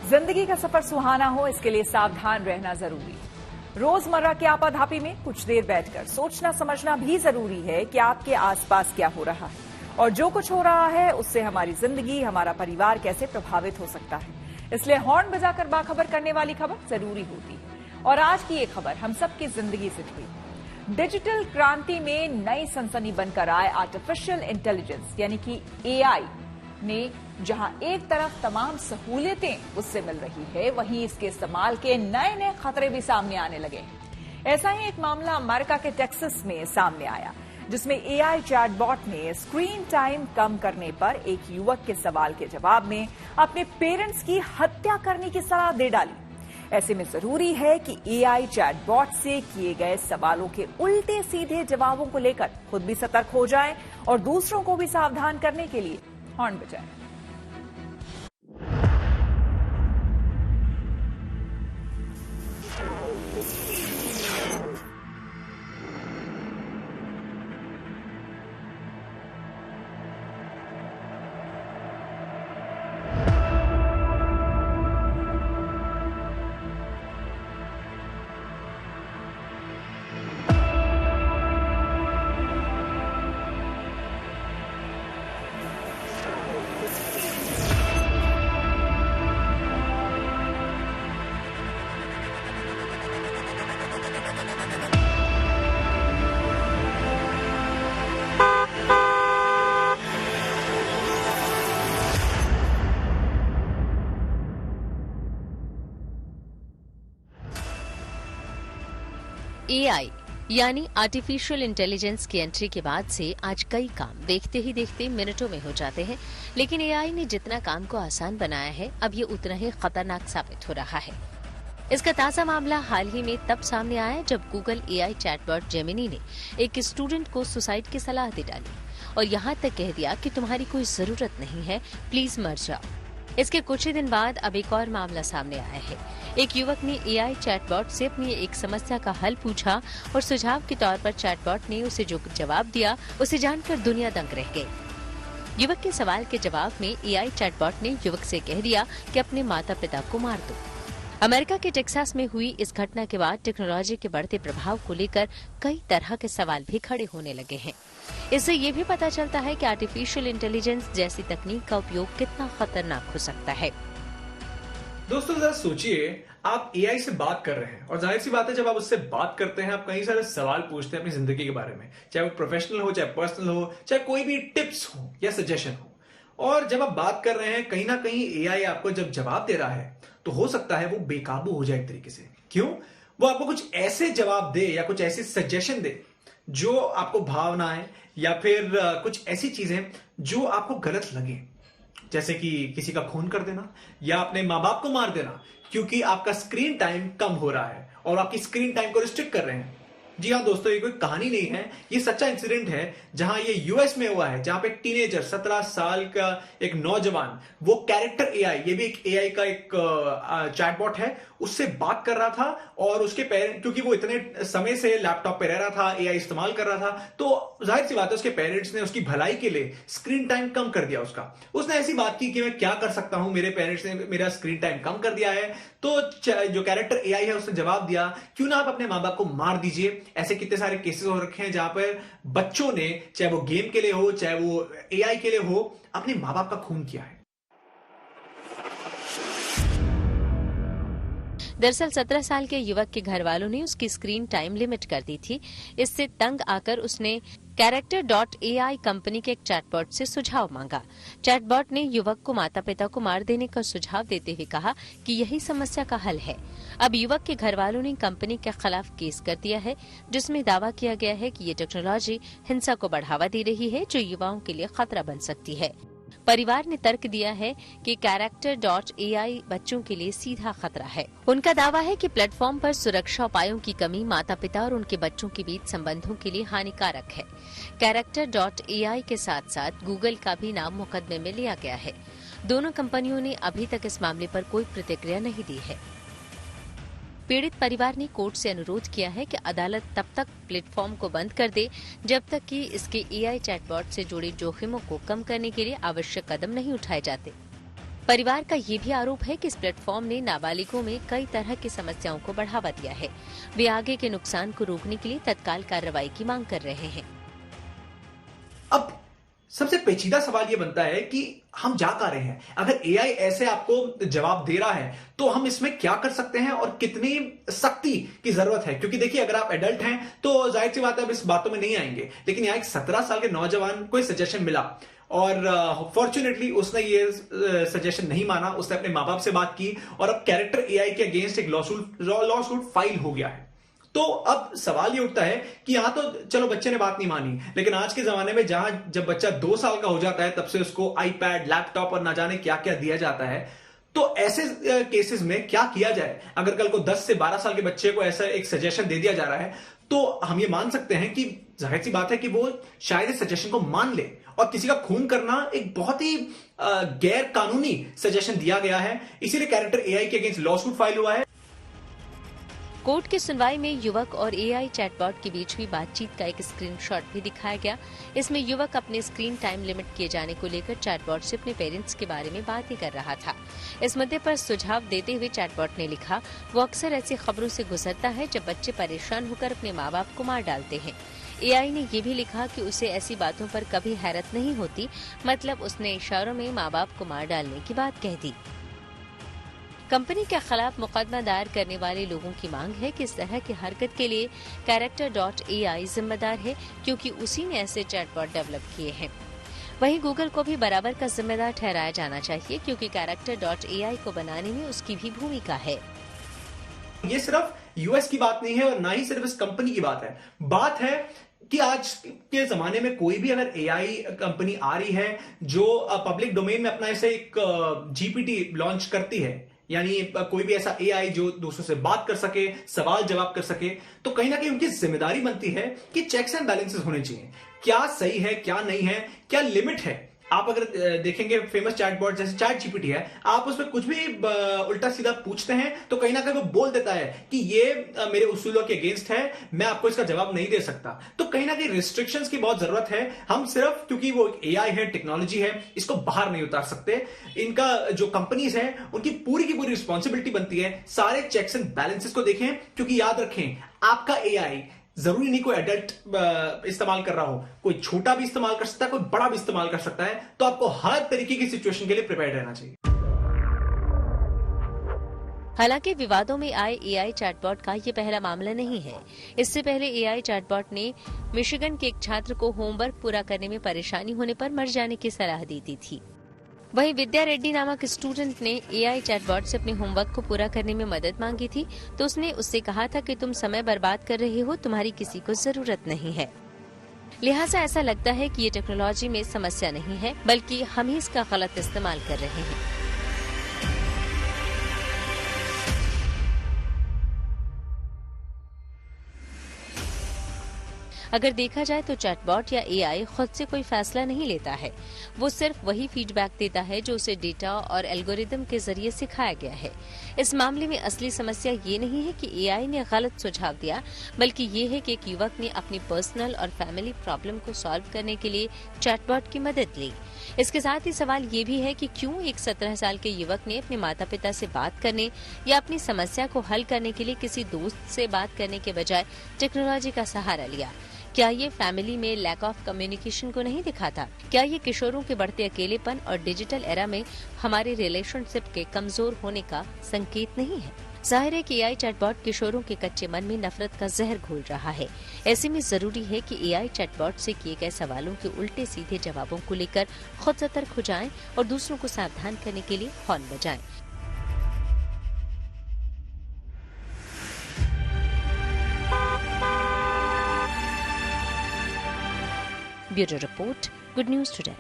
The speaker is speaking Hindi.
जिंदगी का सफर सुहाना हो, इसके लिए सावधान रहना जरूरी है। रोजमर्रा की आपाधापी में कुछ देर बैठकर सोचना समझना भी जरूरी है कि आपके आसपास क्या हो रहा है और जो कुछ हो रहा है उससे हमारी जिंदगी, हमारा परिवार कैसे प्रभावित हो सकता है। इसलिए हॉर्न बजाकर बाखबर करने वाली खबर जरूरी होती है। और आज की ये खबर हम सबकी जिंदगी से जुड़ी। डिजिटल क्रांति में नई सनसनी बनकर आए आर्टिफिशियल इंटेलिजेंस यानी कि एआई ने जहां एक तरफ तमाम सहूलियतें उससे मिल रही है, वहीं इसके इस्तेमाल के नए नए खतरे भी सामने आने लगे हैं। ऐसा ही एक मामला अमेरिका के टेक्सास में सामने आया, जिसमें एआई चैटबॉट ने स्क्रीन टाइम कम करने पर एक युवक के सवाल के जवाब में अपने पेरेंट्स की हत्या करने की सलाह दे डाली। ऐसे में जरूरी है कि एआई चैटबॉट से किए गए सवालों के उल्टे सीधे जवाबों को लेकर खुद भी सतर्क हो जाएं और दूसरों को भी सावधान करने के लिए हॉर्न बजाएं। एआई यानी आर्टिफिशियल इंटेलिजेंस की एंट्री के बाद से आज कई काम देखते ही देखते मिनटों में हो जाते हैं, लेकिन एआई ने जितना काम को आसान बनाया है, अब ये उतना ही खतरनाक साबित हो रहा है। इसका ताजा मामला हाल ही में तब सामने आया जब गूगल एआई चैटबॉट जेमिनी ने एक स्टूडेंट को सुसाइड की सलाह दे डाली और यहाँ तक कह दिया कि तुम्हारी कोई जरूरत नहीं है, प्लीज मर जाओ। इसके कुछ ही दिन बाद अब एक और मामला सामने आया है। एक युवक ने एआई चैटबॉट से अपनी एक समस्या का हल पूछा और सुझाव के तौर पर चैटबॉट ने उसे जो जवाब दिया, उसे जानकर दुनिया दंग रह गई। युवक के सवाल के जवाब में एआई चैटबॉट ने युवक से कह दिया कि अपने माता पिता को मार दो। अमेरिका के टेक्सास में हुई इस घटना के बाद टेक्नोलॉजी के बढ़ते प्रभाव को लेकर कई तरह के सवाल भी खड़े होने लगे हैं। इससे ये भी पता चलता है कि आर्टिफिशियल इंटेलिजेंस जैसी तकनीक का उपयोग कितना खतरनाक हो सकता है। दोस्तों जरा सोचिए, आप एआई से बात कर रहे हैं और जाहिर सी बात है जब आप उससे बात करते हैं आप कई सारे सवाल पूछते हैं अपनी जिंदगी के बारे में, चाहे वो प्रोफेशनल हो, चाहे पर्सनल हो, चाहे कोई भी टिप्स हो या सजेशन हो। और जब आप बात कर रहे हैं, कहीं ना कहीं एआई आपको जब जवाब दे रहा है तो हो सकता है वो बेकाबू हो जाए एक तरीके से। क्यों? वो आपको कुछ ऐसे जवाब दे या कुछ ऐसे सजेशन दे जो आपको भावनाएं या फिर कुछ ऐसी चीजें जो आपको गलत लगे, जैसे कि किसी का खून कर देना या अपने माँ बाप को मार देना, क्योंकि आपका स्क्रीन टाइम कम हो रहा है और आपकी स्क्रीन टाइम को रिस्ट्रिक्ट कर रहे हैं। जी हाँ दोस्तों, ये कोई कहानी नहीं है, ये सच्चा इंसिडेंट है जहां ये यूएस में हुआ है, जहां पे एक टीनेजर 17 साल का एक नौजवान, वो कैरेक्टर एआई, ये भी एक एआई का एक चैटबॉट है, उससे बात कर रहा था और उसके पेरेंट, क्योंकि वो इतने समय से लैपटॉप पे रह रहा था, एआई इस्तेमाल कर रहा था, तो जाहिर सी बात है उसके पेरेंट्स ने उसकी भलाई के लिए स्क्रीन टाइम कम कर दिया उसका। उसने ऐसी बात की कि मैं क्या कर सकता हूं, मेरे पेरेंट्स ने मेरा स्क्रीन टाइम कम कर दिया है। तो जो कैरेक्टर एआई है उसने जवाब दिया, क्यों ना आप अपने माँ बाप को मार दीजिए। ऐसे कितने सारे केसेस हो रखे हैं जहां पर बच्चों ने, चाहे वो गेम के लिए हो चाहे वो एआई के लिए हो, अपने माँ बाप का खून किया है। दरअसल 17 साल के युवक के घर वालों ने उसकी स्क्रीन टाइम लिमिट कर दी थी। इससे तंग आकर उसने कैरेक्टर.एआई कंपनी के एक चैटबॉट से सुझाव मांगा। चैटबॉट ने युवक को माता पिता को मार देने का सुझाव देते हुए कहा कि यही समस्या का हल है। अब युवक के घर वालों ने कंपनी के खिलाफ केस कर दिया है, जिसमें दावा किया गया है कि ये टेक्नोलॉजी हिंसा को बढ़ावा दे रही है, जो युवाओं के लिए खतरा बन सकती है। परिवार ने तर्क दिया है कि कैरेक्टर.एआई बच्चों के लिए सीधा खतरा है। उनका दावा है कि प्लेटफॉर्म पर सुरक्षा उपायों की कमी माता पिता और उनके बच्चों के बीच संबंधों के लिए हानिकारक है। कैरेक्टर.एआई के साथ साथ गूगल का भी नाम मुकदमे में लिया गया है। दोनों कंपनियों ने अभी तक इस मामले पर कोई प्रतिक्रिया नहीं दी है। पीड़ित परिवार ने कोर्ट से अनुरोध किया है कि अदालत तब तक प्लेटफॉर्म को बंद कर दे जब तक कि इसके एआई चैटबॉट से जुड़े जोखिमों को कम करने के लिए आवश्यक कदम नहीं उठाए जाते। परिवार का ये भी आरोप है कि इस प्लेटफॉर्म ने नाबालिगों में कई तरह की समस्याओं को बढ़ावा दिया है। वे आगे के नुकसान को रोकने के लिए तत्काल कार्रवाई की मांग कर रहे हैं। अब सबसे पेचीदा सवाल यह बनता है कि हम जा कहां रहे हैं। अगर एआई ऐसे आपको जवाब दे रहा है तो हम इसमें क्या कर सकते हैं और कितनी सख्ती की जरूरत है, क्योंकि देखिए अगर आप एडल्ट हैं तो जाहिर सी बात है अब इस बातों में नहीं आएंगे, लेकिन यहाँ एक 17 साल के नौजवान को सजेशन मिला और फॉर्चुनेटली उसने ये सजेशन नहीं माना। उसने अपने मां बाप से बात की और अब कैरेक्टर एआई के अगेंस्ट एक लॉसूट फाइल हो गया है। तो अब सवाल ये उठता है कि यहां तो चलो बच्चे ने बात नहीं मानी, लेकिन आज के जमाने में जब बच्चा 2 साल का हो जाता है तब से उसको आईपैड, लैपटॉप और ना जाने क्या क्या दिया जाता है। तो ऐसे केसेस में क्या किया जाए? अगर कल को 10 से 12 साल के बच्चे को ऐसा एक सजेशन दे दिया जा रहा है तो हम ये मान सकते हैं कि जाहिर सी बात है कि वो शायद इस सजेशन को मान ले। और किसी का खून करना एक बहुत ही गैर कानूनी सजेशन दिया गया है, इसीलिए कैरेक्टर एआई के अगेंस्ट लॉसूट फाइल हुआ है। कोर्ट की सुनवाई में युवक और एआई चैटबॉट के बीच हुई बातचीत का एक स्क्रीनशॉट भी दिखाया गया। इसमें युवक अपने स्क्रीन टाइम लिमिट किए जाने को लेकर चैटबॉट से अपने पेरेंट्स के बारे में बातें कर रहा था। इस मुद्दे पर सुझाव देते हुए चैटबॉट ने लिखा, वो अक्सर ऐसी खबरों से गुजरता है जब बच्चे परेशान होकर अपने माँ बाप को मार डालते हैं। एआई ने ये भी लिखा कि उसे ऐसी बातों पर कभी हैरत नहीं होती, मतलब उसने इशारों में माँ बाप को मार डालने की बात कह दी। कंपनी के खिलाफ मुकदमा दायर करने वाले लोगों की मांग है कि इस तरह की हरकत के लिए Character.ai जिम्मेदार है, क्योंकि उसी ने ऐसे चैटबॉट डेवलप किए हैं। वहीं गूगल को भी बराबर का जिम्मेदार ठहराया जाना चाहिए, क्योंकि Character.ai को बनाने में उसकी भी भूमिका है। ये सिर्फ यूएस की बात नहीं है और ना ही सिर्फ इस कंपनी की बात है। बात है कि आज के जमाने में कोई भी अगर एआई कंपनी आ रही है जो पब्लिक डोमेन में अपना ऐसे एक जीपीटी लॉन्च करती है, यानी कोई भी ऐसा एआई जो दूसरों से बात कर सके, सवाल जवाब कर सके, तो कहीं ना कहीं उनकी जिम्मेदारी बनती है कि चेक्स एंड बैलेंसेस होने चाहिए। क्या सही है, क्या नहीं है, क्या लिमिट है। आप अगर देखेंगे फेमस चैटबॉट जैसे चैट जीपीटी है, आप उसमें कुछ भी उल्टा सीधा पूछते हैं तो कहीं ना कहीं वो बोल देता है कि ये मेरे उसूलों के अगेंस्ट है, मैं आपको इसका जवाब नहीं दे सकता। तो कहीं ना कहीं रिस्ट्रिक्शंस की बहुत जरूरत है। हम सिर्फ क्योंकि वो एआई है, टेक्नोलॉजी है, इसको बाहर नहीं उतार सकते। इनका जो कंपनीज है उनकी पूरी की पूरी रिस्पॉन्सिबिलिटी बनती है सारे चेक्स एंड बैलेंसेस को देखें, क्योंकि याद रखें आपका एआई जरूरी नहीं कोई एडल्ट इस्तेमाल कर रहा हो, कोई छोटा भी इस्तेमाल कर सकता है, कोई बड़ा भी इस्तेमाल कर सकता है। तो आपको हर तरीके की सिचुएशन के लिए प्रिपेयर्ड रहना चाहिए। हालांकि विवादों में आए एआई चैटबॉट का ये पहला मामला नहीं है। इससे पहले एआई चैटबॉट ने मिशिगन के एक छात्र को होमवर्क पूरा करने में परेशानी होने पर मर जाने की सलाह दी थी। वहीं विद्या रेड्डी नामक स्टूडेंट ने एआई चैटबॉट से अपने होमवर्क को पूरा करने में मदद मांगी थी, तो उसने उससे कहा था कि तुम समय बर्बाद कर रहे हो, तुम्हारी किसी को जरूरत नहीं है। लिहाजा ऐसा लगता है कि ये टेक्नोलॉजी में समस्या नहीं है, बल्कि हम ही इसका गलत इस्तेमाल कर रहे हैं। अगर देखा जाए तो चैटबॉट या एआई खुद से कोई फैसला नहीं लेता है, वो सिर्फ वही फीडबैक देता है जो उसे डेटा और एल्गोरिदम के जरिए सिखाया गया है। इस मामले में असली समस्या ये नहीं है कि एआई ने गलत सुझाव दिया, बल्कि ये है कि एक युवक ने अपनी पर्सनल और फैमिली प्रॉब्लम को सॉल्व करने के लिए चैटबॉट की मदद ली। इसके साथ ही सवाल ये भी है कि क्यों एक 17 साल के युवक ने अपने माता पिता से बात करने या अपनी समस्या को हल करने के लिए किसी दोस्त से बात करने के बजाय टेक्नोलॉजी का सहारा लिया। क्या ये फैमिली में लैक ऑफ कम्युनिकेशन को नहीं दिखाता? क्या ये किशोरों के बढ़ते अकेलेपन और डिजिटल एरा में हमारे रिलेशनशिप के कमजोर होने का संकेत नहीं है? जाहिर है कि एआई चैटबॉट किशोरों के कच्चे मन में नफरत का जहर घोल रहा है। ऐसे में जरूरी है कि एआई चैटबॉट से किए गए सवालों के उल्टे सीधे जवाबों को लेकर खुद सतर्क हो जाएं और दूसरों को सावधान करने के लिए हॉर्न बजाएं। Bureau report, good news today.